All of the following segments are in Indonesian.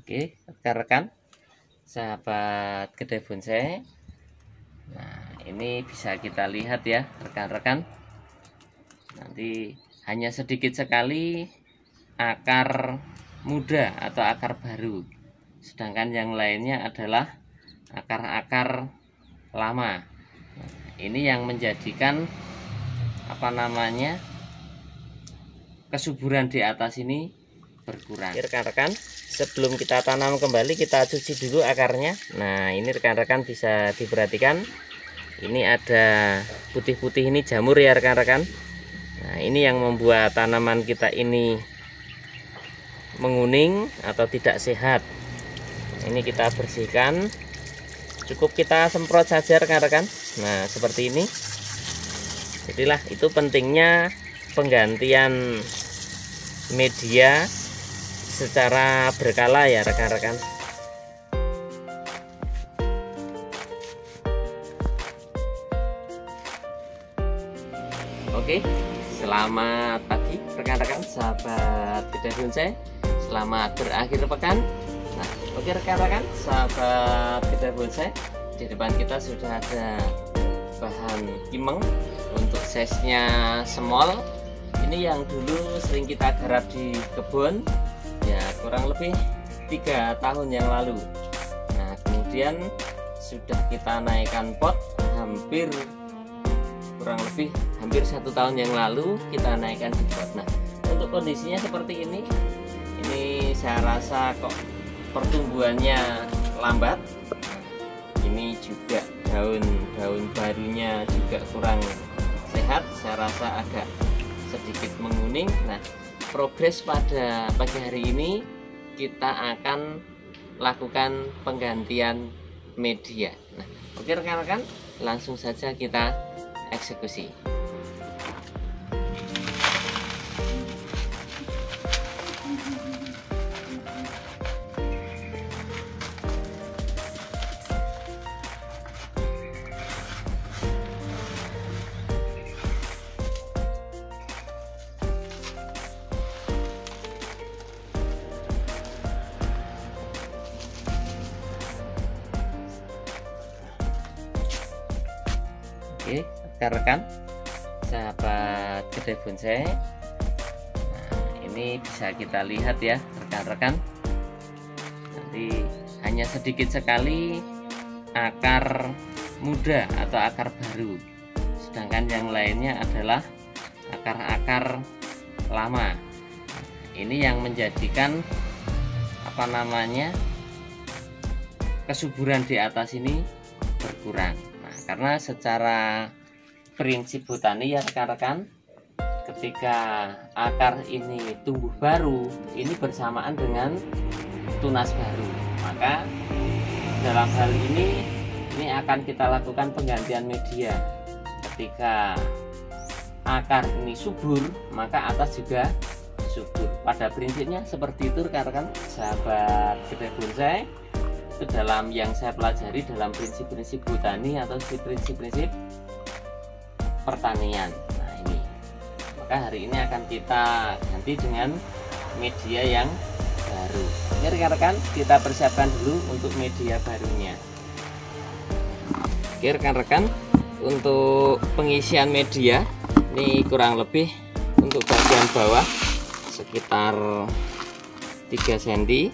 Oke, rekan-rekan, sahabat kedai bonsai. Nah, ini bisa kita lihat ya, rekan-rekan. Nanti hanya sedikit sekali akar muda atau akar baru. Sedangkan yang lainnya adalah akar-akar lama. Nah, ini yang menjadikan kesuburan di atas ini berkurang. Rekan-rekan, sebelum kita tanam kembali kita cuci dulu akarnya. Nah, ini rekan-rekan bisa diperhatikan. Ini ada putih-putih, ini jamur ya rekan-rekan. Nah, ini yang membuat tanaman kita ini menguning atau tidak sehat. Ini kita bersihkan. Cukup kita semprot saja rekan-rekan. Nah, seperti ini. Jadilah itu pentingnya penggantian media secara berkala ya rekan-rekan. Oke, selamat pagi rekan-rekan sahabat kedai bonsai. Selamat berakhir pekan. Nah, oke rekan-rekan sahabat kedai bonsai, di depan kita sudah ada bahan kimeng untuk size-nya small. Ini yang dulu sering kita garap di kebun ya, kurang lebih 3 tahun yang lalu. Nah, kemudian sudah kita naikkan pot kurang lebih hampir 1 tahun yang lalu kita naikkan di pot. Nah, untuk kondisinya seperti ini saya rasa kok pertumbuhannya lambat. Ini juga daun barunya juga kurang sehat, saya rasa agak sedikit menguning. Nah, progres pada pagi hari ini kita akan lakukan penggantian media. Nah, oke rekan-rekan, langsung saja kita eksekusi. Oke, rekan-rekan sahabat kedai bonsai. Nah, ini bisa kita lihat ya rekan-rekan. Nanti hanya sedikit sekali akar muda atau akar baru. Sedangkan yang lainnya adalah akar-akar lama. Ini yang menjadikan kesuburan di atas ini berkurang. Karena secara prinsip botani ya rekan-rekan, ketika akar ini tumbuh baru, ini bersamaan dengan tunas baru. Maka dalam hal ini akan kita lakukan penggantian media. Ketika akar ini subur, maka atas juga subur. Pada prinsipnya seperti itu rekan-rekan sahabat kedai bonsai. Itu dalam yang saya pelajari dalam prinsip-prinsip botani atau prinsip-prinsip pertanian. Nah, ini maka hari ini akan kita ganti dengan media yang baru. Ini rekan-rekan, kita persiapkan dulu untuk media barunya. Oke rekan-rekan, untuk pengisian media ini kurang lebih untuk bagian bawah sekitar 3 cm.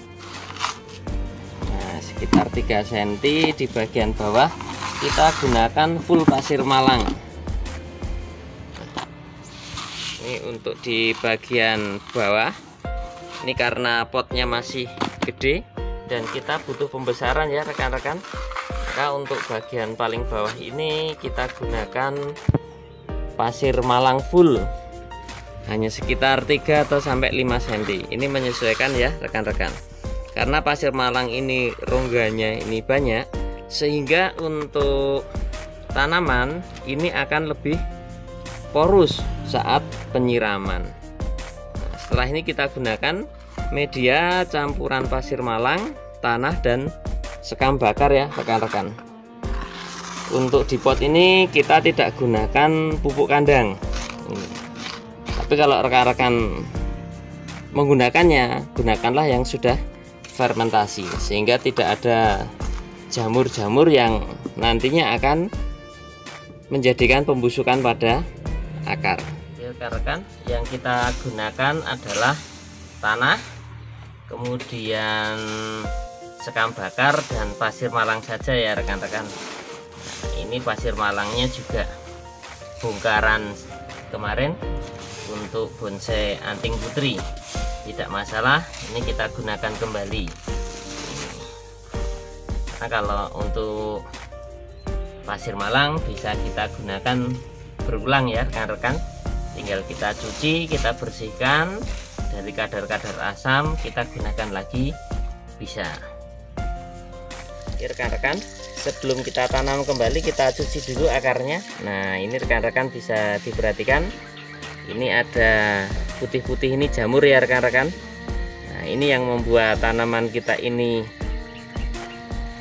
Sekitar 3 cm di bagian bawah kita gunakan full pasir malang. Ini untuk di bagian bawah, ini karena potnya masih gede dan kita butuh pembesaran ya rekan-rekan. Maka untuk bagian paling bawah ini kita gunakan pasir malang full, hanya sekitar 3 atau sampai 5 cm. Ini menyesuaikan ya rekan-rekan. Karena pasir malang ini rongganya ini banyak, sehingga untuk tanaman ini akan lebih porus saat penyiraman. Nah, setelah ini kita gunakan media campuran pasir malang, tanah, dan sekam bakar ya rekan-rekan. Untuk di pot ini kita tidak gunakan pupuk kandang. Tapi kalau rekan-rekan menggunakannya, gunakanlah yang sudah fermentasi, sehingga tidak ada jamur-jamur yang nantinya akan menjadikan pembusukan pada akar. Rekan-rekan, yang kita gunakan adalah tanah, kemudian sekam bakar dan pasir malang saja ya rekan-rekan. Nah, ini pasir malangnya juga bongkaran kemarin untuk bonsai anting putri, tidak masalah, ini kita gunakan kembali. Nah, kalau untuk pasir malang bisa kita gunakan berulang ya rekan-rekan, tinggal kita cuci, kita bersihkan dari kadar-kadar asam, kita gunakan lagi bisa. Rekan-rekan, sebelum kita tanam kembali kita cuci dulu akarnya. Nah, ini rekan-rekan bisa diperhatikan, ini ada putih-putih, ini jamur ya rekan-rekan. Nah, ini yang membuat tanaman kita ini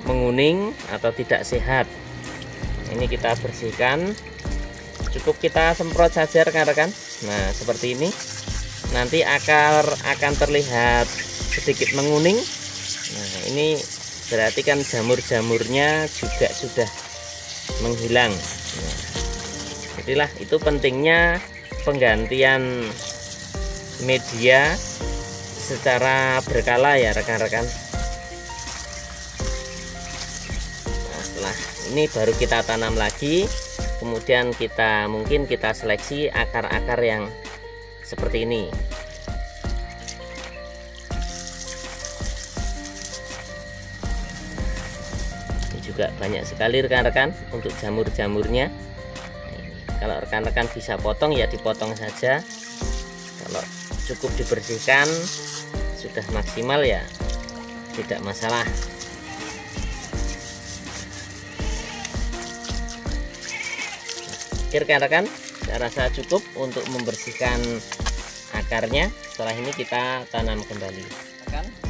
menguning atau tidak sehat. Ini kita bersihkan, cukup kita semprot saja rekan-rekan. Nah, seperti ini, nanti akar akan terlihat sedikit menguning. Nah, ini berarti kan jamur-jamurnya juga sudah menghilang. Nah, jadilah itu pentingnya penggantian media secara berkala ya rekan-rekan. Nah, setelah ini baru kita tanam lagi, kemudian mungkin kita seleksi akar-akar yang seperti ini. Ini juga banyak sekali rekan-rekan untuk jamur-jamurnya. Kalau rekan-rekan bisa potong ya dipotong saja, kalau cukup dibersihkan sudah maksimal ya tidak masalah. Rekan-rekan, saya rasa cukup untuk membersihkan akarnya. Setelah ini kita tanam kembali.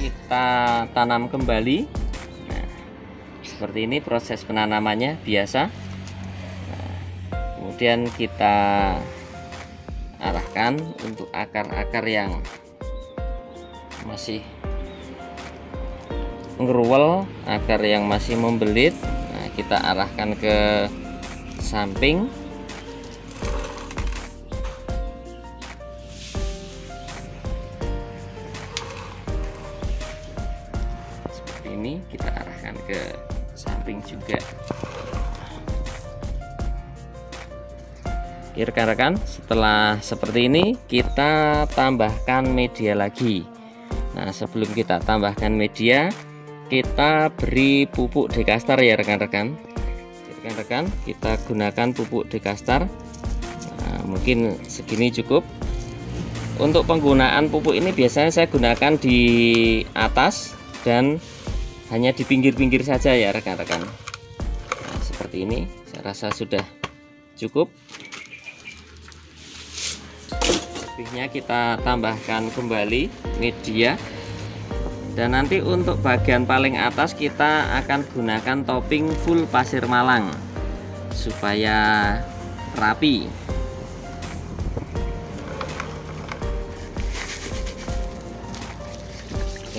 Kita tanam kembali. Nah, seperti ini proses penanamannya biasa. Nah, kemudian kita arahkan untuk akar-akar yang masih ngeruwel, akar yang masih membelit. Nah, kita arahkan ke samping. Ini kita arahkan ke samping juga. Oke rekan-rekan, setelah seperti ini kita tambahkan media lagi. Nah, sebelum kita tambahkan media, kita beri pupuk dekastar ya rekan-rekan. Rekan-rekan, kita gunakan pupuk dekastar. Nah, mungkin segini cukup. Untuk penggunaan pupuk ini biasanya saya gunakan di atas dan hanya di pinggir-pinggir saja ya rekan-rekan. Nah, seperti ini saya rasa sudah cukup. Lebihnya kita tambahkan kembali media, dan nanti untuk bagian paling atas kita akan gunakan topping full pasir malang supaya rapi.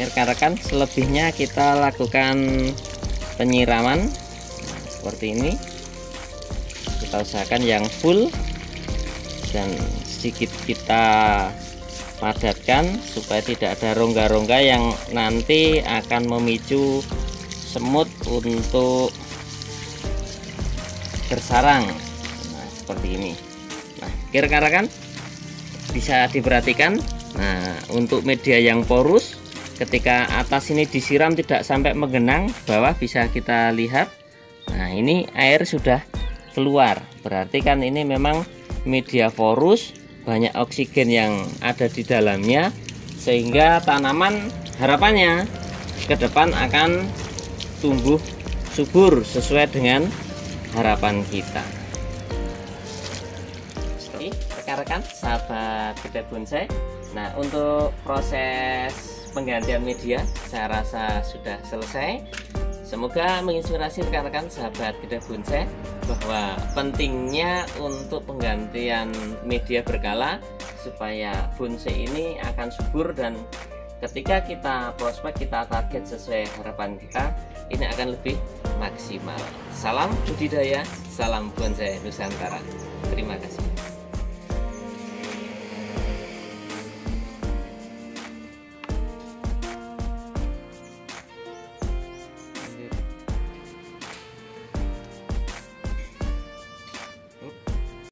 Rekan-rekan, selebihnya kita lakukan penyiraman. Nah, seperti ini kita usahakan yang full dan sedikit kita padatkan supaya tidak ada rongga-rongga yang nanti akan memicu semut untuk bersarang. Nah, seperti ini. Nah, rekan-rekan bisa diperhatikan. Nah, untuk media yang porus, ketika atas ini disiram tidak sampai menggenang, bawah bisa kita lihat. Nah, ini air sudah keluar, berarti kan ini memang media porus, banyak oksigen yang ada di dalamnya, sehingga tanaman harapannya ke depan akan tumbuh subur sesuai dengan harapan kita. Rekan-rekan sahabat Gede Bonsai, nah untuk proses penggantian media saya rasa sudah selesai. Semoga menginspirasi rekan-rekan sahabat Gede Bonsai bahwa pentingnya untuk penggantian media berkala supaya bonsai ini akan subur dan ketika kita prospek, kita target sesuai harapan kita, ini akan lebih maksimal. Salam budidaya, salam bonsai Nusantara. Terima kasih.